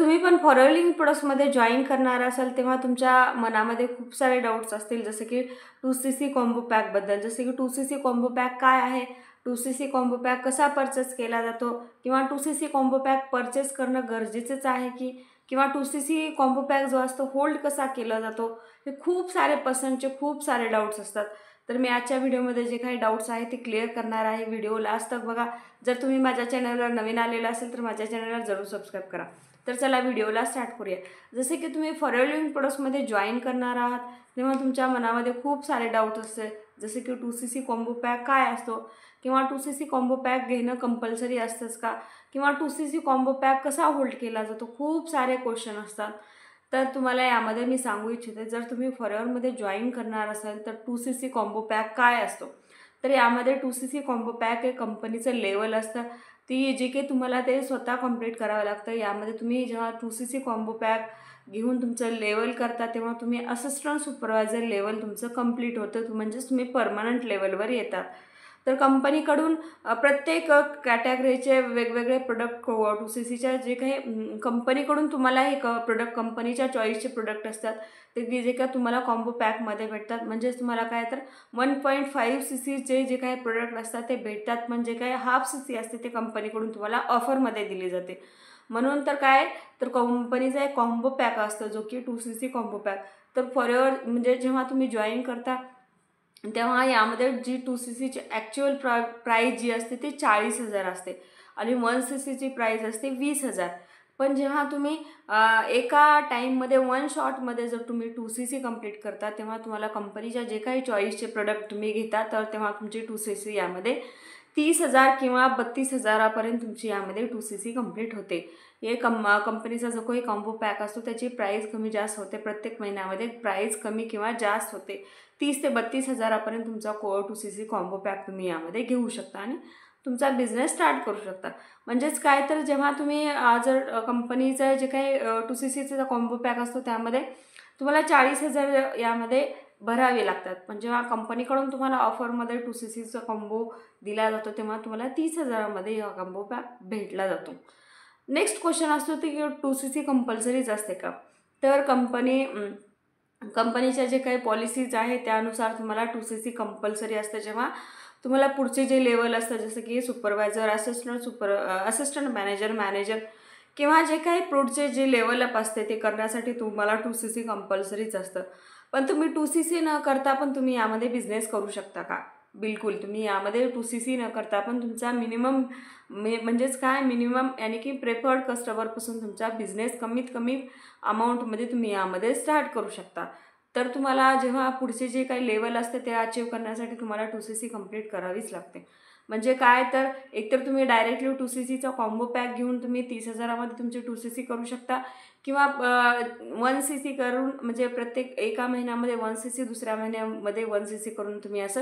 तुम्ही पण following प्रोडक्ट्समध्ये join करणार असाल तेव्हा तुमच्या मनामध्ये खूप सारे डाऊट्स असतील, जसे की 2CC कॉम्बो पॅकबद्दल. जसे की 2CC कॉम्बो पॅक काय आहे, 2CC कॉम्बो पॅक कसा परचेस केला जातो, किंवा 2CC कॉम्बो पॅक परचेस करणं गरजेचंच आहे की, किंवा 2CC कॉम्बो पॅक जो असतो होल्ड कसा केला जातो, हे खूप सारे पर्सनचे खूप सारे डाऊट्स असतात. तर मी आजच्या व्हिडिओमध्ये जे काही डाऊट्स आहेत ते क्लिअर करणार आहे. व्हिडिओ लास्ट तक बघा. जर तुम्ही माझ्या चॅनलवर नवीन आलेला असेल तर माझ्या चॅनलला जरूर सबस्क्राईब करा. तर चला व्हिडिओला स्टार्ट करूया. जसे की तुम्ही फॉलोइंग प्रोडक्ट्समध्ये जॉईन करणार आहात तेव्हा तुमच्या मनामध्ये खूप सारे डाऊट असते, जसे की 2CC कॉम्बो पॅक काय असतो, किंवा 2CC कॉम्बो पॅक घेणं कंपल्सरी असतंच का, किंवा 2CC कॉम्बो पॅक कसा होल्ड केला जातो, खूप सारे क्वेश्चन असतात. तर तुम्हाला यामध्ये मी सांगू इच्छिते, जर तुम्ही फॉलोअरमध्ये जॉईन करणार असाल तर 2CC कॉम्बो पॅक काय असतो. तर यामध्ये 2CC कॉम्बो पॅक हे कंपनीचं लेवल असतं, ती जे काही तुम्हाला ते स्वतः कंप्लीट करावं लागतं. यामध्ये तुम्ही जेव्हा 2CC कॉम्बो पॅक घेऊन तुमचं लेवल करता तेव्हा तुम्ही असिस्टंट सुपरवायझर लेवल तुमचं कंप्लीट होतं, म्हणजेच तुम्ही परमनंट लेवलवर येतात. तर कंपनीकडून प्रत्येक कॅटेगरीचे वेगवेगळे प्रोडक्ट 2CCच्या जे काही कंपनीकडून तुम्हाला हे प्रोडक्ट कंपनीच्या चॉईसचे प्रोडक्ट असतात ते जे काय तुम्हाला कॉम्बो पॅकमध्ये भेटतात. म्हणजेच तुम्हाला काय तर 1.5cc जे काही प्रोडक्ट असतात ते भेटतात, म्हणजे काय 1/2cc असते ते कंपनीकडून तुम्हाला ऑफरमध्ये दिली जाते. म्हणून तर काय तर कंपनीचा एक कॉम्बो पॅक असतो जो की 2CC कॉम्बो पॅक. तर फॉलोअर म्हणजे जेव्हा तुम्ही जॉईन करता तेव्हा यामध्ये जी 2CCची ॲक्च्युअल प्राईज जी असते ती 40,000 असते आणि 1CCची प्राईज असते 20,000. पण जेव्हा तुम्ही एका टाईममध्ये 1 शॉटमध्ये जर तुम्ही 2CC कंप्लीट करता तेव्हा तुम्हाला कंपनीच्या जे काही चॉईसचे प्रोडक्ट तुम्ही घेता तर तेव्हा तुमची 2CC यामध्ये 30,000 किंवा 32,000पर्यंत तुमची यामध्ये 2CC कंप्लीट होते. हे कंपनीचा जो काही कॉम्बो पॅक असतो त्याची प्राईस कमी जास्त होते, प्रत्येक महिन्यामध्ये प्राईस कमी किंवा जास्त होते. 30 ते 32,000पर्यंत तुमचा 2CC कॉम्बो पॅक तुम्ही यामध्ये घेऊ शकता आणि तुमचा बिझनेस स्टार्ट करू शकता. म्हणजेच काय तर जेव्हा तुम्ही जर कंपनीचं जे काही 2CCचा कॉम्बो पॅक असतो त्यामध्ये तुम्हाला 40,000 यामध्ये भरावे लागतात. पण जेव्हा कंपनीकडून तुम्हाला ऑफरमध्ये 2CCचा कॉम्बो दिला जातो तेव्हा तुम्हाला 30,000मध्ये हा कॉम्बो पॅक भेटला जातो. नेक्स्ट क्वेश्चन असतो की 2CC कंपल्सरीच असते का. तर कंपनीच्या जे काही पॉलिसीज आहे त्यानुसार तुम्हाला 2CC कंपल्सरी असतं. जेव्हा तुम्हाला पुढचे जे लेवल असतं जसं की सुपरवायझर, असिस्टंट मॅनेजर किंवा जे काही पुढचे जे लेवलअप असते ते करण्यासाठी तुम्हाला 2CC कंपल्सरीच असतं. पण तुम्ही 2CC न करता पण तुम्ही यामध्ये बिझनेस करू शकता का? बिलकुल. तुम्ही यामध्ये 2CC न करता पण तुमचा मिनिमम म्हणजेच काय मिनिमम यानी की प्रेफर्ड कस्टमरपासून तुमचा बिझनेस कमीत कमी अमाऊंटमध्ये तुम्ही यामध्ये स्टार्ट करू शकता. तर तुम्हाला जेव्हा पुढचे जे काही लेवल असते ते अचीव करण्यासाठी तुम्हाला 2CC कंप्लीट करावीच लागते. म्हणजे काय तर एकतर तुम्ही डायरेक्टली 2CCचा कॉम्बो पॅक घेऊन तुम्ही 30,000मध्ये तुमची 2CC करू शकता, किंवा 1CC करून म्हणजे प्रत्येक एका महिन्यामध्ये 1CC, दुसऱ्या महिन्यामध्ये 1CC करून तुम्ही असं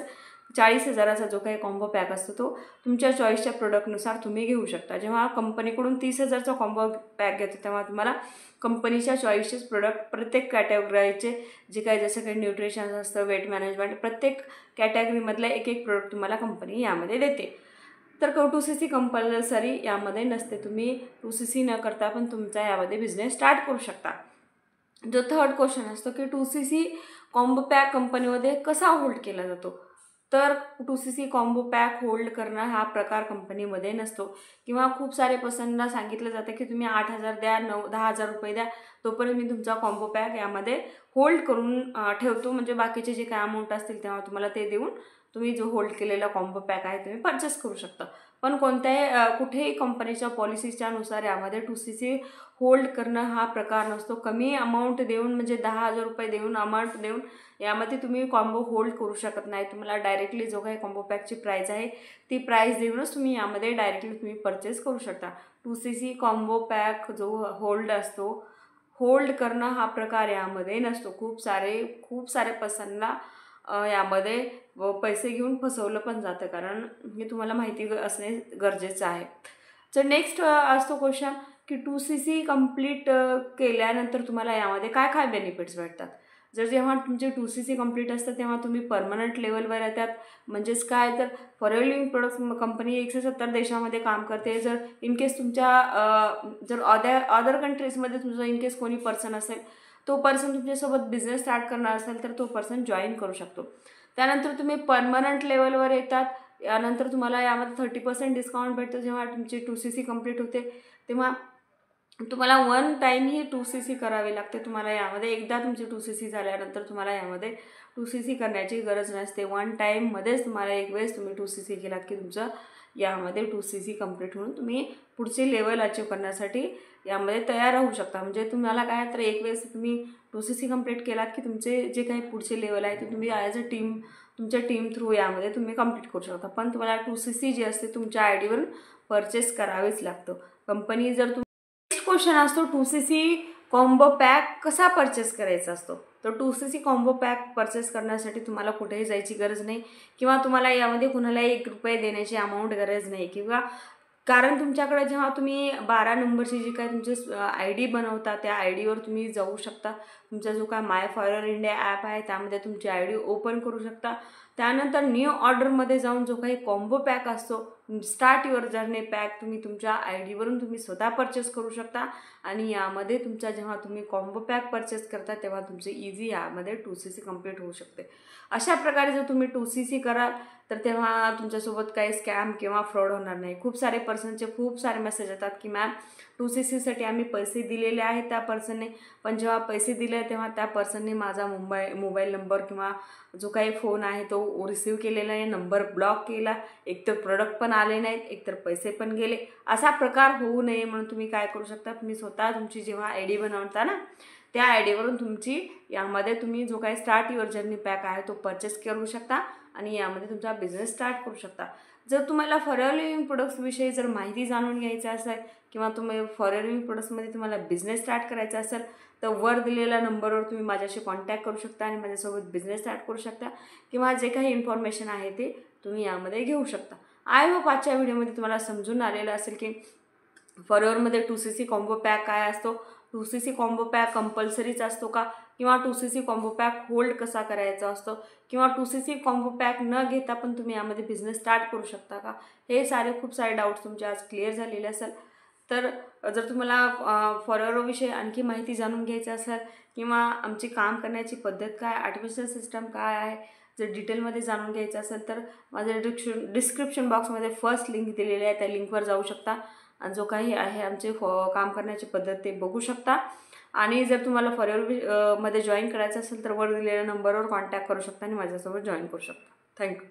40,000चा जो काही कॉम्बो पॅक असतो तो तुमच्या चॉईसच्या प्रोडक्टनुसार तुम्ही घेऊ शकता. जेव्हा कंपनीकडून 30,000चा कॉम्बो पॅक घेतो तेव्हा तुम्हाला कंपनीच्या चॉईसचेच प्रोडक्ट प्रत्येक कॅटेगरीचे जे काही जसं काही न्यूट्रिशन असतं, वेट मॅनेजमेंट, प्रत्येक कॅटेगरीमधला एक प्रोडक्ट तुम्हाला कंपनी यामध्ये देते. तर 2CC कंपल्सरी यामध्ये नसते. तुम्ही 2CC न करता पण तुमचा यामध्ये बिझनेस स्टार्ट करू शकता. जो थर्ड क्वेश्चन असतो की 2CC कॉम्बो पॅक कंपनीमध्ये कसा होल्ड केला जातो. तर 2CC कॉम्बो पॅक होल्ड करणं हा प्रकार कंपनीमध्ये नसतो, किंवा खूप सारे पर्सनला सांगितलं जातं की तुम्ही 8,000 द्या, 10,000 रुपये द्या, तोपर्यंत मी तुमचा कॉम्बो पॅक यामध्ये होल्ड करून ठेवतो. म्हणजे बाकीचे जे काय अमाऊंट असतील तेव्हा तुम्हाला ते देऊन तुम्ही जो होल्ड केलेला कॉम्बो पॅक आहे तुम्ही परचेस करू शकता. पण कुठेही कंपनीच्या पॉलिसीच्या नुसार यामध्ये 2CC होल्ड करणं हा प्रकार नसतो. कमी अमाऊंट देऊन म्हणजे 10,000 रुपये देऊन अमाऊंट देऊन यामध्ये तुम्ही कॉम्बो होल्ड करू शकत नाही. तुम्हाला डायरेक्टली जो काही कॉम्बो पॅकची प्राईस आहे ती प्राईस देऊनच तुम्ही यामध्ये डायरेक्टली तुम्ही परचेस करू शकता. 2CC कॉम्बो पॅक जो होल्ड असतो, होल्ड करणं हा प्रकार यामध्ये नसतो. खूप सारे पर्सनला यामध्ये पैसे घेऊन फसवलं पण जातं, कारण हे तुम्हाला माहिती असणे गरजेचं आहे. तर नेक्स्ट असतो क्वेश्चन की 2CC कंप्लीट केल्यानंतर तुम्हाला यामध्ये काय काय बेनिफिट्स भेटतात. जेव्हा तुमचे 2CC कंप्लीट असतं तेव्हा तुम्ही परमनंट लेवलवर येतात. म्हणजेच काय तर फॉरेवर लिव्हिंग प्रोडक्ट्स कंपनी 170 देशामध्ये काम करते. जर इन केस तुमच्या जर अदर कंट्रीजमध्ये तुमचं इन केस कोणी पर्सन असेल, तो पर्सन तुमच्यासोबत बिझनेस स्टार्ट करणार असेल तर तो पर्सन जॉईन करू शकतो. त्यानंतर तुम्ही परमनंट लेवलवर येतात. यानंतर तुम्हाला यामध्ये 30% डिस्काउंट भेटतो. जेव्हा तुमची 2CC कंप्लीट होते तेव्हा तुम्हाला वन टाईम ही 2CC करावी लागते. तुम्हाला यामध्ये एकदा तुमची 2CC झाल्यानंतर तुम्हाला यामध्ये 2CC करण्याची गरज नसते. वन टाईममध्येच तुम्हाला एक वेळेस तुम्ही 2CC केलात की तुमचं यामध्ये 2CC कंप्लीट होऊन तुम्ही पुढचे लेवल अचीव करण्यासाठी यामध्ये तयार राहू शकता. म्हणजे तुम्हाला काय तर एक वेळेस तुम्ही 2CC कंप्लीट केलात की तुमचे जे काही पुढचे लेवल आहे ते तुम्ही ॲज अ टीम तुमच्या टीम थ्रू यामध्ये तुम्ही कंप्लीट करू शकता. पण तुम्हाला 2CC जी असते तुमच्या आयडीवरून परचेस करावेच लागतं. कंपनी जर क्वेश्चन असतो 2CC कॉम्बो पॅक कसा परचेस करायचा असतो. तर 2CC कॉम्बो पॅक परचेस करण्यासाठी तुम्हाला कुठेही जायची गरज नाही किंवा तुम्हाला यामध्ये कुणालाही ₹1 देण्याची अमाऊंट गरज नाही किंवा कारण तुमच्याकडे जेव्हा तुम्ही 12 नंबरची जी काय तुमची ID बनवता त्या IDवर तुम्ही जाऊ शकता. तुमचा जो काय माय फॉरेवर इंडिया ॲप आहे त्यामध्ये तुमची ID ओपन करू शकता. त्यानंतर न्यू ऑर्डरमध्ये जाऊन जो काही कॉम्बो पॅक असतो स्टार्ट युअर जर्नी पॅक तुम्ही तुमच्या आयडीवरून तुम्ही स्वतः परचेस करू शकता. आणि यामध्ये तुमचा जेव्हा तुम्ही कॉम्बो पॅक परचेस करता तेव्हा तुमचे इझी यामध्ये 2CC कंप्लीट होऊ शकते. अशा प्रकारे जर तुम्ही 2CC कराल तर तेव्हा तुमच्यासोबत काही स्कॅम किंवा फ्रॉड होणार नाही. खूप सारे पर्सनचे खूप सारे मेसेज येतात की मॅम 2CCसाठी आम्ही पैसे दिलेले आहेत त्या पर्सनने, पण जेव्हा पैसे दिले तेव्हा त्या पर्सनने माझा मोबाईल नंबर किंवा जो काही फोन आहे तो रिसीव केलेला आहे, नंबर ब्लॉक केला, एकतर प्रोडक्ट पण आले नाहीत, एकतर पैसे पण गेले. असा प्रकार होऊ नये म्हणून तुम्ही काय करू शकता, तुम्ही स्वतः तुमची जेव्हा ID बनवता ना त्या आयडीवरून तुमची यामध्ये तुम्ही जो काही स्टार्ट युअर जर्नी पॅक आहे तो परचेस करू शकता आणि यामध्ये तुमचा बिझनेस स्टार्ट करू शकता. जर तुम्हाला फॉरेवर लिव्हिंग प्रोडक्ट्सविषयी जर माहिती जाणून घ्यायची असेल किंवा तुम्ही फॉरेवर लिव्हिंग प्रोडक्ट्समध्ये तुम्हाला बिझनेस स्टार्ट करायचा असेल तर वर दिलेल्या नंबरवर तुम्ही माझ्याशी कॉन्टॅक्ट करू शकता आणि माझ्यासोबत बिझनेस स्टार्ट करू शकता किंवा जे काही इन्फॉर्मेशन आहे ते तुम्ही यामध्ये घेऊ शकता. आय होप आजच्या व्हिडिओमध्ये तुम्हाला समजून आलेलं असेल की फॉरेवरमध्ये 2CC कॉम्बो पॅक काय असतो, 2CC कॉम्बो पॅक कंपल्सरीच असतो का किंवा 2CC कॉम्बो पॅक होल्ड कसा करायचा असतो किंवा 2CC कॉम्बो पॅक न घेता पण तुम्ही यामध्ये बिझनेस स्टार्ट करू शकता का, हे खूप सारे डाऊट्स तुमचे आज क्लिअर झालेले असेल. तर जर तुम्हाला फॉरेवरविषयी आणखी माहिती जाणून घ्यायची असेल किंवा आमची काम करण्याची पद्धत काय, आर्टिफिशियल सिस्टम काय आहे, जर डिटेलमध्ये जाणून घ्यायचं असेल तर माझ्या डिस्क्रिप्शन बॉक्समध्ये फर्स्ट लिंक दिलेली आहे, त्या लिंकवर जाऊ शकता आणि जो काही आहे आमचे काम करण्याची पद्धत ते बघू शकता. आणि जर तुम्हाला फॉरेवर मध्ये जॉईन करायचं असेल तर वर दिलेल्या नंबरवर कॉन्टॅक्ट करू शकता आणि माझ्यासोबत जॉईन करू शकता. थँक्यू.